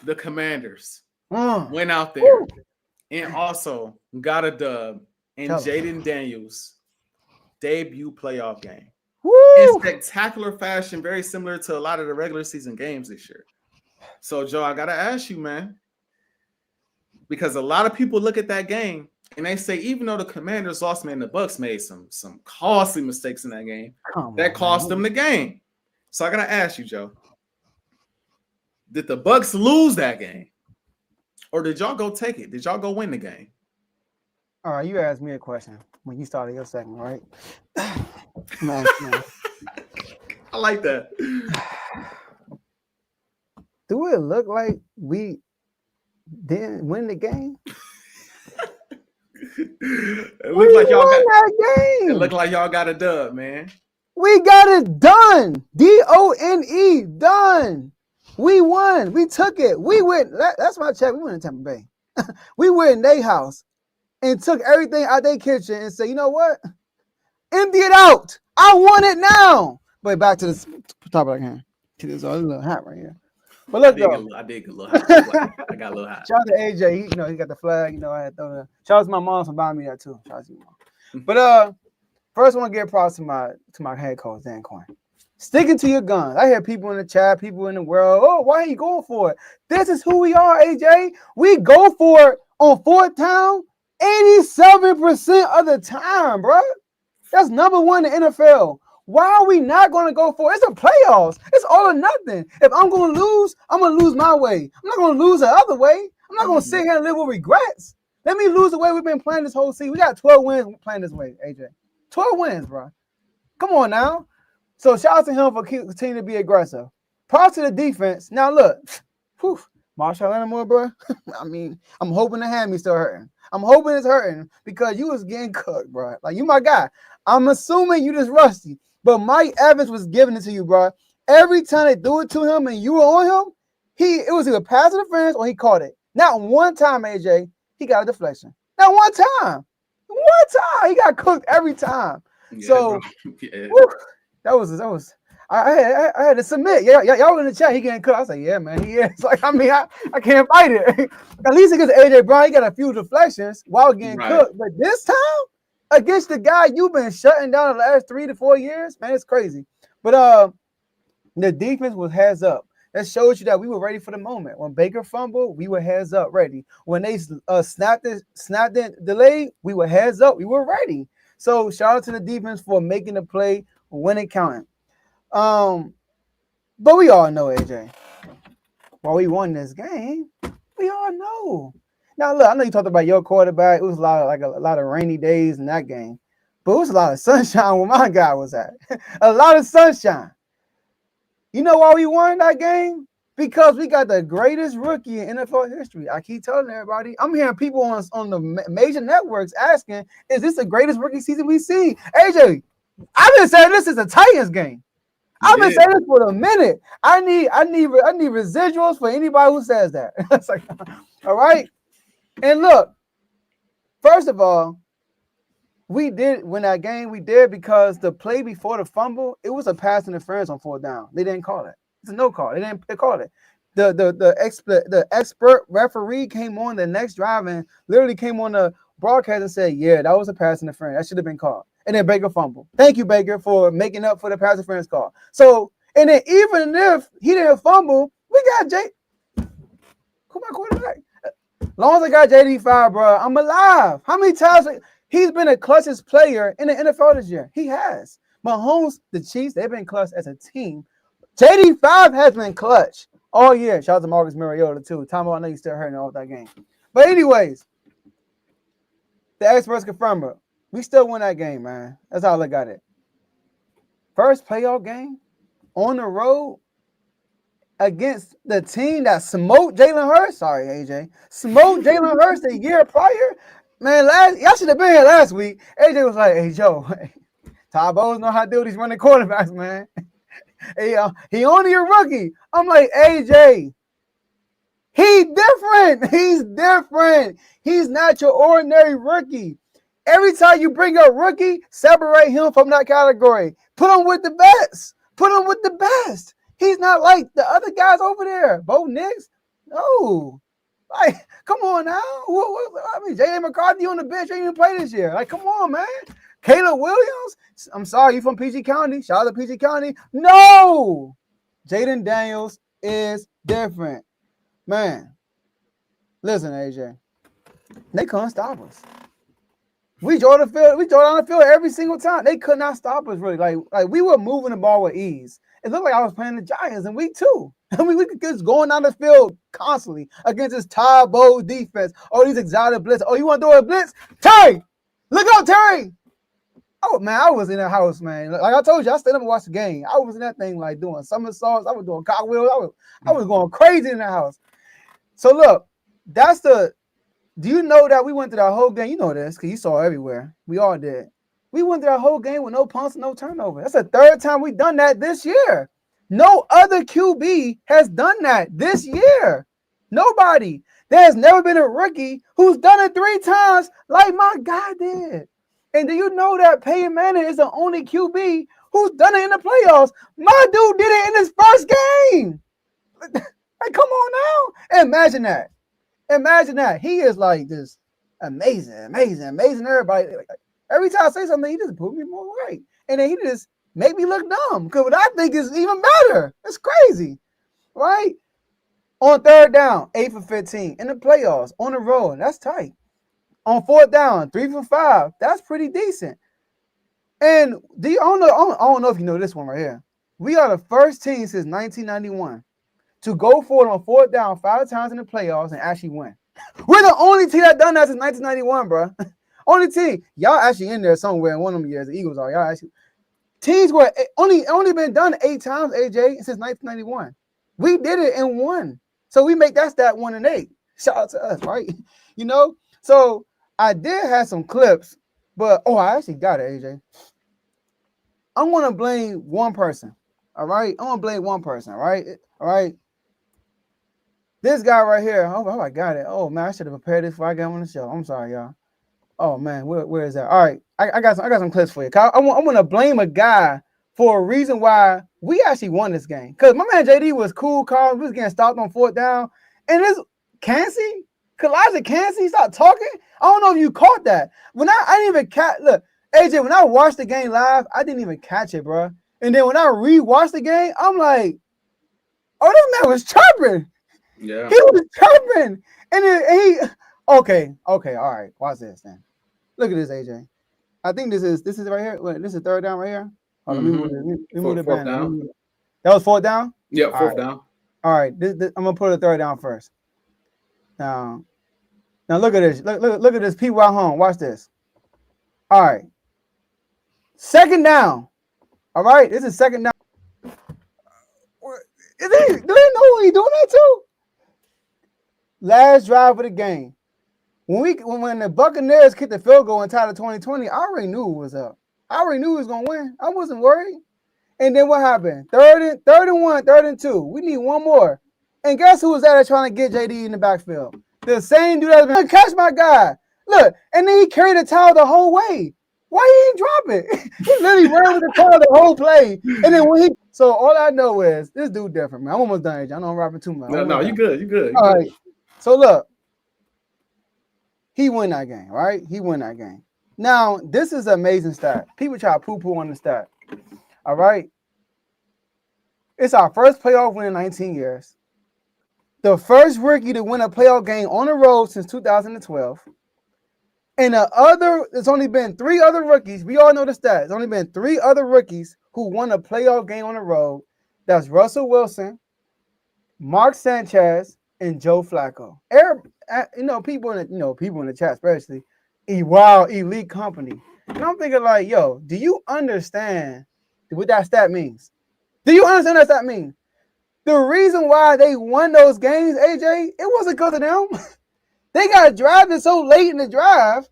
the Commanders Mm. went out there Woo. and also got a dub in Tell 'em. Jaden Daniels' debut playoff game in Woo. spectacular fashion, very similar to a lot of the regular season games this year. So, Joe, I gotta ask you, man, because a lot of people look at that game and they say, even though the Commanders lost, man, the Bucs made some costly mistakes in that game that cost them the game. So I gotta ask you, Joe, did the Bucs lose that game, or did y'all go take it? Did y'all go win the game? All right, you asked me a question when you started your segment, right? Man, I like that. do it look like we didn't win the game? It looked like y'all got that game. It looked like y'all got a dub, man. We got it done. D-O-N-E, done. We won. We took it. We went. That's my check. We went to Tampa Bay. We went in their house and took everything out their kitchen and said, you know what? Empty it out. I want it now. But back to the top of the hand. See, there's a little hat right here. But look, I did get a little hot. I got a little hot. Shout out to AJ. He got the flag. I had to throw that. Shout out to my mom for buying me that too. Shout out to your mom. But first I want to give props to my head coach, Dan Quinn. Sticking to your guns. I hear people in the chat, people in the world. Oh, why are you going for it? This is who we are, AJ. We go for it on fourth down 87% of the time, bro. That's number one in the NFL. Why are we not going to go for it? It's a playoffs. It's all or nothing. If I'm going to lose, I'm going to lose my way. I'm not going to lose the other way. I'm not going to sit here and live with regrets. Let me lose the way we've been playing this whole season. We got 12 wins playing this way, AJ. 12 wins, bro. Come on now. So shout out to him for continuing to be aggressive. Props to the defense. Now look, Marshall Lattimore, bro. I mean, I'm hoping the hammy still hurting. I'm hoping it's hurting because you was getting cooked, bro. Like, you my guy. I'm assuming you just rusty. But Mike Evans was giving it to you, bro. Every time they threw it to him and you were on him, it was either pass interference or he caught it. Not one time, AJ, he got a deflection. Not one time. One time. He got cooked every time. Yeah, so yeah. That was I had to submit. Yeah, y'all in the chat. He getting cooked. I was like, yeah, man, he is. Like, I mean, I can't fight it. At least against AJ Brown, he got a few deflections while getting cooked. But this time, against the guy you've been shutting down the last 3 to 4 years, man, it's crazy. But the defense was heads up. That shows you that we were ready for the moment. When Baker fumbled, we were heads up ready. When they snapped it, delayed, we were heads up. We were ready. So shout out to the defense for making the play when it counted. But we all know, AJ, while we won this game, we all know. Now, look, I know you talked about your quarterback. It was a lot of rainy days in that game, but it was a lot of sunshine where my guy was at. A lot of sunshine. You know why we won that game? Because we got the greatest rookie in NFL history. I keep telling everybody. I'm hearing people on the major networks asking, is this the greatest rookie season we've seen? AJ, I've been saying this is a Titans game. I've been saying this for a minute. I need residuals for anybody who says that. It's like, all right. And look, first of all, we did win that game. We did because the play before the fumble, it was a pass interference on fourth down. They didn't call it. It's a no call. They called it. The expert referee came on the next drive and literally came on the broadcast and said, yeah, that was a pass interference. That should have been called. And then Baker fumbled. Thank you, Baker, for making up for the pass interference call. So, and then even if he didn't fumble, we got who my quarterback? As long as I got JD5, bro, I'm alive. How many times he's been a clutchest player in the NFL this year? He has. Mahomes, the Chiefs, they've been clutch as a team. JD5 has been clutch all year. Shout out to Marcus Mariota, too. Tom, I know you're still hurting off that game. But anyways, the experts confirm it. We still won that game, man. That's how I look at it. First playoff game on the road against the team that smoked Jalen Hurts. Sorry, AJ. Smoked Jalen Hurts the year prior. Man, y'all should have been here last week. AJ was like, hey, Joe, Todd Bowles know how to do these running quarterbacks, man. He only a rookie. I'm like, AJ, he's different. He's different. He's not your ordinary rookie. Every time you bring up rookie, separate him from that category. Put him with the best. Put him with the best. He's not like the other guys over there. Bo Nix, No. Like, come on now. I mean, J.A. McCarthy on the bench ain't even play this year. Like, come on, man. Caleb Williams? I'm sorry, you from PG County? Shout out to PG County. No. Jaden Daniels is different. Man, listen, AJ. They couldn't stop us. We drove on the field every single time. They could not stop us, really. Like we were moving the ball with ease. It looked like I was playing the Giants in week 2. I mean, we could just going down the field constantly against this Todd Bowles defense. Oh, these exotic blitz. Oh, you want to throw a blitz? Terry! Look out, Terry! Oh, man, I was in the house, man. Like I told you, I stayed up and watched the game. I was in that thing, like, doing somersaults. I was doing cartwheels. I was going crazy in the house. So, look, do you know that we went through that whole game? You know this because you saw it everywhere. We all did. We went through that whole game with no punts and no turnover. That's the 3rd time we've done that this year. No other QB has done that this year. Nobody. There has never been a rookie who's done it 3 times like my guy did. And do you know that Peyton Manning is the only QB who's done it in the playoffs? My dude did it in his first game. Like, come on now. Imagine that. Imagine that. He is like this amazing everybody. Like, every time I say something, he just put me more right. And then he just make me look dumb. Because what I think is even better. It's crazy. Right? On 3rd down, 8 for 15. In the playoffs, on the road. That's tight. On 4th down, 3 for 5. That's pretty decent. And I don't know if you know this one right here. We are the first team since 1991 to go for it on 4th down 5 times in the playoffs and actually win. We're the only team that done that since 1991, bro. Only team. Y'all actually in there somewhere in one of them years. The Eagles are. Y'all actually. Teams were only been done 8 times, AJ, since 1991. We did it in 1. So we make that stat 1 and 8. Shout out to us, right? You know? So I did have some clips, but I actually got it, AJ. I'm gonna blame one person. All right. I'm gonna blame one person, all right? All right. This guy right here. Oh, I got it. Oh man, I should have prepared this before I got on the show. I'm sorry, y'all. Oh man, where is that? All right, I got some clips for you. I'm gonna blame a guy for a reason why we actually won this game. Cause my man JD was cool, calm. We was getting stopped on 4th down, and this Kalijah Cansey stopped talking. I don't know if you caught that. When I didn't even catch. Look, AJ, when I watched the game live, I didn't even catch it, bro. And then when I rewatched the game, I'm like, oh, this man was chirping. Yeah, he was chirping, and then he. Okay, all right. Watch this then. Look at this, AJ. I think this is right here. Wait, this is 3rd down right here. Oh, let me move it back. That was 4th down? Yeah, 4th down. All right. I'm gonna put a 3rd down first. Now look at this. Look at this. People at home. Watch this. All right. 2nd down. All right. This is 2nd down. Do they know he's doing that too? Last drive of the game. When the Buccaneers kicked the field goal and tied it 2020, I already knew it was up. I already knew he was gonna win. I wasn't worried. And then what happened? 3rd and 1, 3rd and 2. We need one more. And guess who was out there trying to get JD in the backfield? The same dude that's been catch my guy. Look, and then he carried the towel the whole way. Why he didn't drop it? He literally ran with the towel the whole play. And then so all I know is this dude different, man. I'm almost done, AJ. I know I'm rapping too much. No, you good. You good. All right. So look. He won that game, right? He won that game. Now, this is an amazing stat. People try to poo-poo on the stat. All right? It's our first playoff win in 19 years. The first rookie to win a playoff game on the road since 2012. And there's only been 3 other rookies. We all know the stat. There's only been 3 other rookies who won a playoff game on the road. That's Russell Wilson, Mark Sanchez, and Joe Flacco. People in the chat, especially, wow, elite company. And I'm thinking like, yo, do you understand what that stat means? Do you understand what that means? The reason why they won those games, AJ, it wasn't because of them. They got drafted so late in the drive,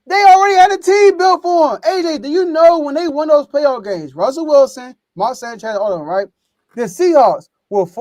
they already had a team built for them. AJ, do you know when they won those playoff games, Russell Wilson, Mark Sanchez, all of them, right? The Seahawks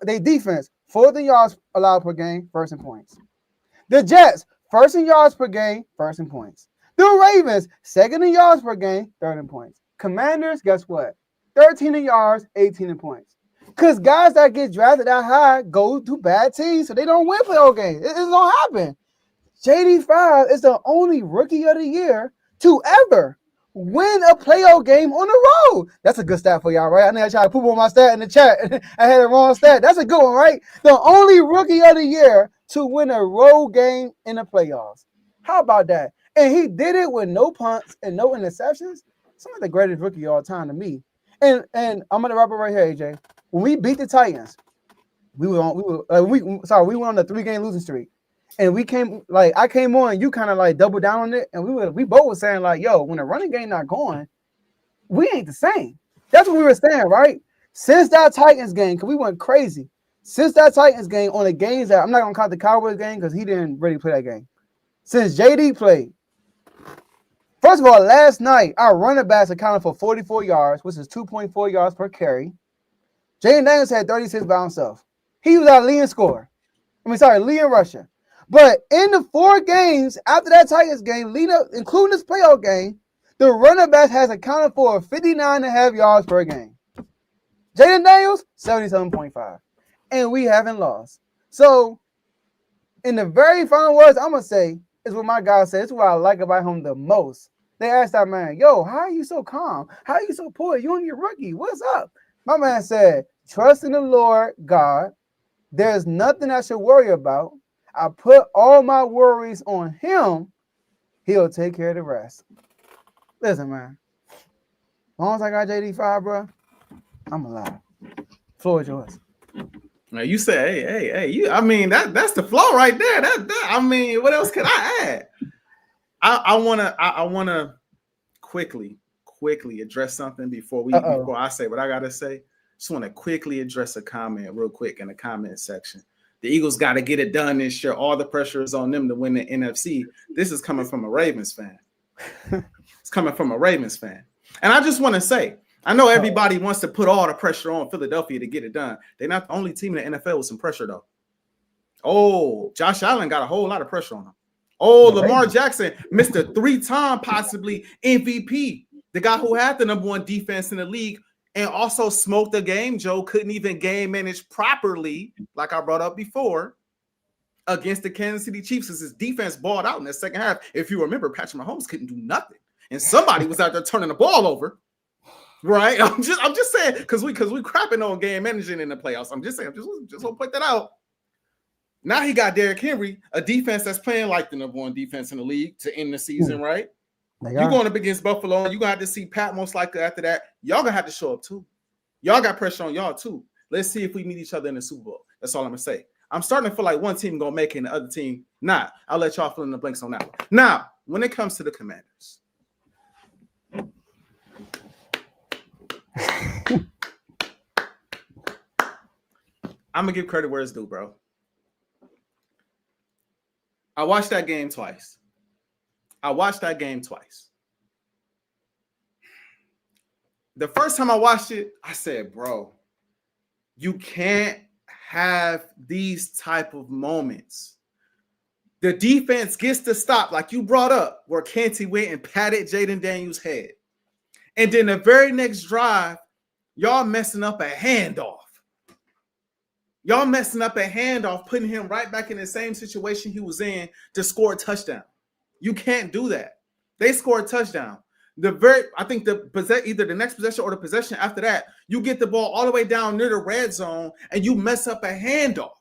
their defense, 4th in yards allowed per game, 1st in points. The Jets, 1st in yards per game, 1st in points. The Ravens, 2nd in yards per game, 3rd in points. Commanders, guess what? 13 in yards, 18 in points. Because guys that get drafted that high go to bad teams, so they don't win playoff games. It don't happen. JD5 is the only rookie of the year to ever win a playoff game on the road. That's a good stat for y'all, right? I know I tried to poop on my stat in the chat. I had the wrong stat. That's a good one, right? The only rookie of the year to win a road game in the playoffs. How about that? And he did it with no punts and no interceptions. Some of the greatest rookie of all time to me. And I'm gonna wrap it right here, AJ. When we beat the Titans, we went on a 3-game losing streak. And I came on, you kind of like doubled down on it, and we both were saying like, yo, when the running game not going, we ain't the same. That's what we were saying, right? Since that Titans game, because we went crazy. Since that Titans game on the games that I'm not gonna count the Cowboys game because he didn't really play that game. Since JD played, first of all, last night our running backs accounted for 44 yards, which is 2.4 yards per carry. Jaden Daniels had 36 by himself. He was our leading scorer. Leading rusher. But in the 4 games after that Titans game, including this playoff game, the running back has accounted for 59.5 yards per game. Jaden Daniels, 77.5. And we haven't lost. So, in the very final words, I'm going to say, is what my guy said. It's what I like about him the most. They asked that man, yo, how are you so calm? How are you so poised? You only a rookie. What's up? My man said, trust in the Lord God. There's nothing I should worry about. I put all my worries on him. He'll take care of the rest. Listen, man. As long as I got JD5, bro, I'm alive. Floor is yours. Now you say, hey, that's the flow right there. What else can I add? I wanna quickly address something before I say what I gotta say. Just want to quickly address a comment real quick in the comment section. The Eagles got to get it done this year. All the pressure is on them to win the NFC. This is coming from a Ravens fan. It's coming from a Ravens fan. And I just want to say, I know everybody wants to put all the pressure on Philadelphia to get it done. They're not the only team in the NFL with some pressure, though. Oh, Josh Allen got a whole lot of pressure on him. Oh, Lamar Jackson, Mr. 3-time possibly MVP, the guy who had the #1 defense in the league, and also smoked the game. Joe couldn't even game manage properly, like I brought up before, against the Kansas City Chiefs because his defense balled out in the second half. If you remember, Patrick Mahomes couldn't do nothing, and somebody was out there turning the ball over. Right? I'm just saying because we crapping on game managing in the playoffs. I'm just saying, just want to point that out. Now he got Derrick Henry, a defense that's playing like the #1 defense in the league to end the season, right? You're going up against Buffalo, and you're going to have to see Pat most likely after that. Y'all going to have to show up too. Y'all got pressure on y'all too. Let's see if we meet each other in the Super Bowl. That's all I'm going to say. I'm starting to feel like one team going to make it and the other team not. I'll let y'all fill in the blanks on that one. Now, when it comes to the Commanders. I'm going to give credit where it's due, bro. I watched that game twice. The first time I watched it, I said, bro, you can't have these type of moments. The defense gets to stop, like you brought up, where Canty went and patted Jaden Daniels' head. And then the very next drive, y'all messing up a handoff. Putting him right back in the same situation he was in to score a touchdown. You can't do that. They scored a touchdown. I think either the next possession or the possession after that, you get the ball all the way down near the red zone and you mess up a handoff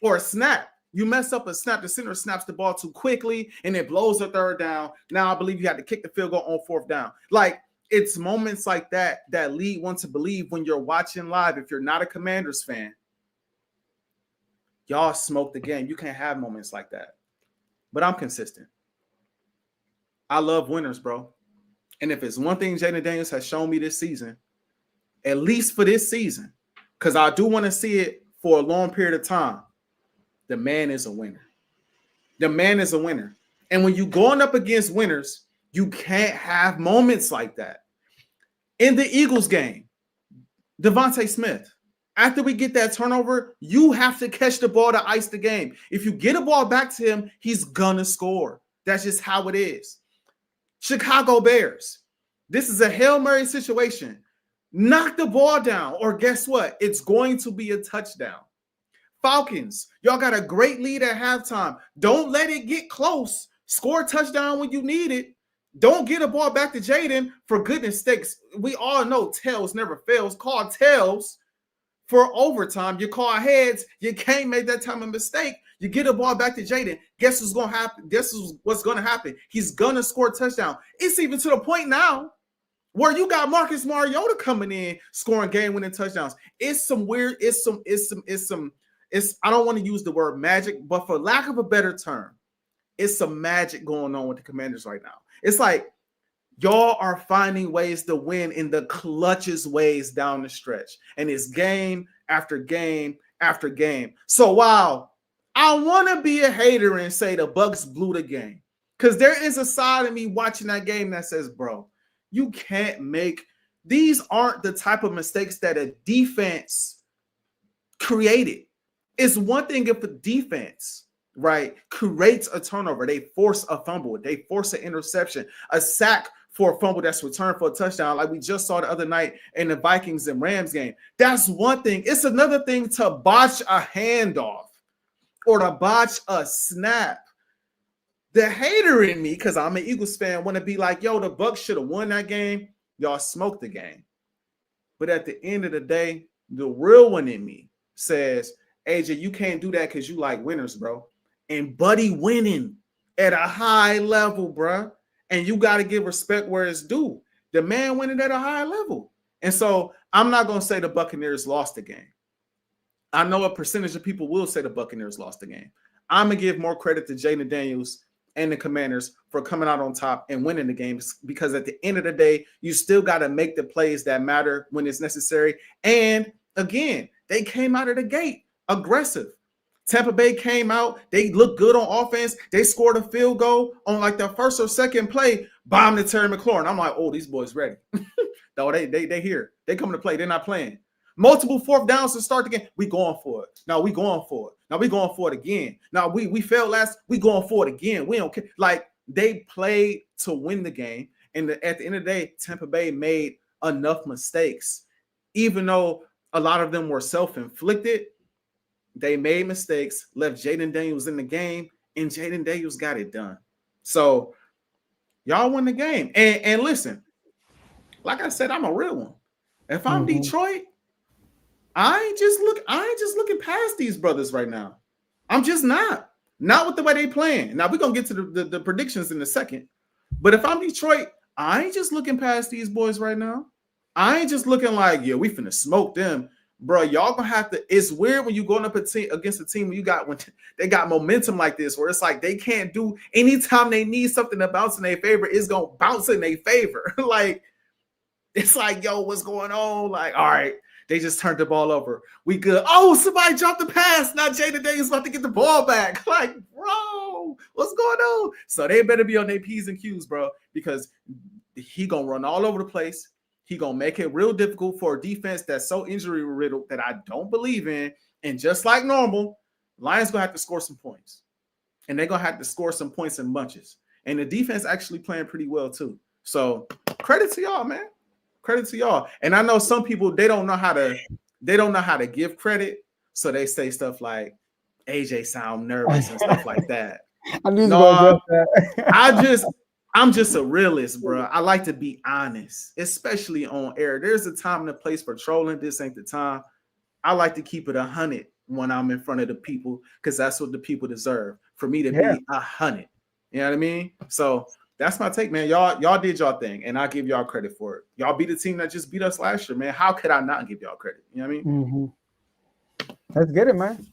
or a snap. You mess up a snap. The center snaps the ball too quickly and it blows the third down. Now I believe you had to kick the field goal on fourth down. Like, it's moments like that that lead one to believe when you're watching live. If you're not a Commanders fan, y'all smoke the game. You can't have moments like that. But I'm consistent. I love winners, bro. And if it's one thing Jaden Daniels has shown me this season, at least for this season, because I do want to see it for a long period of time, the man is a winner. The man is a winner. And when you're going up against winners, you can't have moments like that. In the Eagles game, Devontae Smith, after we get that turnover, you have to catch the ball to ice the game. If you get a ball back to him, he's gonna score. That's just how it is. Chicago Bears, this is a Hail Mary situation. Knock the ball down, or guess what? It's going to be a touchdown. Falcons, y'all got a great lead at halftime. Don't let it get close. Score a touchdown when you need it. Don't get a ball back to Jaden. For goodness sakes, we all know tails never fails. Call tails for overtime. You call heads. You can't make that time a mistake. You get a ball back to Jaden. Guess what's going to happen? Guess what's going to happen? He's going to score a touchdown. It's even to the point now where you got Marcus Mariota coming in, scoring game-winning touchdowns. It's some weird, I don't want to use the word magic, but for lack of a better term, it's some magic going on with the Commanders right now. It's like y'all are finding ways to win in the clutchest ways down the stretch. And it's game after game after game. So while I want to be a hater and say the Bucs blew the game, because there is a side of me watching that game that says, bro, you can't make – these aren't the type of mistakes that a defense created. It's one thing if a defense – right, creates a turnover. They force a fumble. They force an interception, a sack for a fumble that's returned for a touchdown, like we just saw the other night in the Vikings and Rams game. That's one thing. It's another thing to botch a handoff or to botch a snap. The hater in me, because I'm an Eagles fan, want to be like, yo, the Bucs should have won that game. Y'all smoked the game. But at the end of the day, the real one in me says, AJ, you can't do that because you like winners, bro. And Buddy winning at a high level, bro. And you got to give respect where it's due. The man winning at a high level. And so I'm not going to say the Buccaneers lost the game. I know a percentage of people will say the Buccaneers lost the game. I'm going to give more credit to Jaden Daniels and the Commanders for coming out on top and winning the games, because at the end of the day, you still got to make the plays that matter when it's necessary. And again, they came out of the gate aggressive. Tampa Bay came out. They looked good on offense. They scored a field goal on like the first or second play, bombed to Terry McLaurin. I'm like, oh, these boys ready. No, they here. They coming to play. They're not playing. Multiple fourth downs to start the game. We going for it. Now we going for it. Now we going for it again. Now we failed last. We going for it again. We don't care. Like, they played to win the game. And at the end of the day, Tampa Bay made enough mistakes. Even though a lot of them were self-inflicted, they made mistakes, left Jaden Daniels in the game, and Jaden Daniels got it done. So y'all won the game. And listen, like I said, I'm a real one. If I'm Detroit, I ain't just looking past these brothers right now. I'm just not with the way they playing. Now we're gonna get to the predictions in a second. But if I'm Detroit, I ain't just looking past these boys right now. I ain't just looking like, yeah, we finna smoke them. Bro, y'all gonna have to. It's weird when you going up against a team when they got momentum like this, where it's like they can't do anytime they need something to bounce in their favor, it's gonna bounce in their favor. Like, it's like, yo, what's going on? Like, all right, they just turned the ball over. We good. Oh, somebody dropped the pass. Now Jaden Daniels about to get the ball back. Like, bro, what's going on? So they better be on their P's and Q's, bro, because he gonna run all over the place. He going to make it real difficult for a defense that's so injury-riddled that I don't believe in. And just like normal, Lions going to have to score some points. And they're going to have to score some points in bunches. And the defense actually playing pretty well too. So credit to y'all, man. Credit to y'all. And I know some people, they don't know how to give credit. So they say stuff like, AJ sound nervous and stuff like that. I'm just a realist, bro. I like to be honest, especially on air. There's a time and a place for trolling. This ain't the time. I like to keep it 100 when I'm in front of the people, because that's what the people deserve, for me to be 100. You know what I mean? So that's my take, man. Y'all did y'all thing, and I give y'all credit for it. Y'all beat the team that just beat us last year, man. How could I not give y'all credit? You know what I mean? Let's get it, man.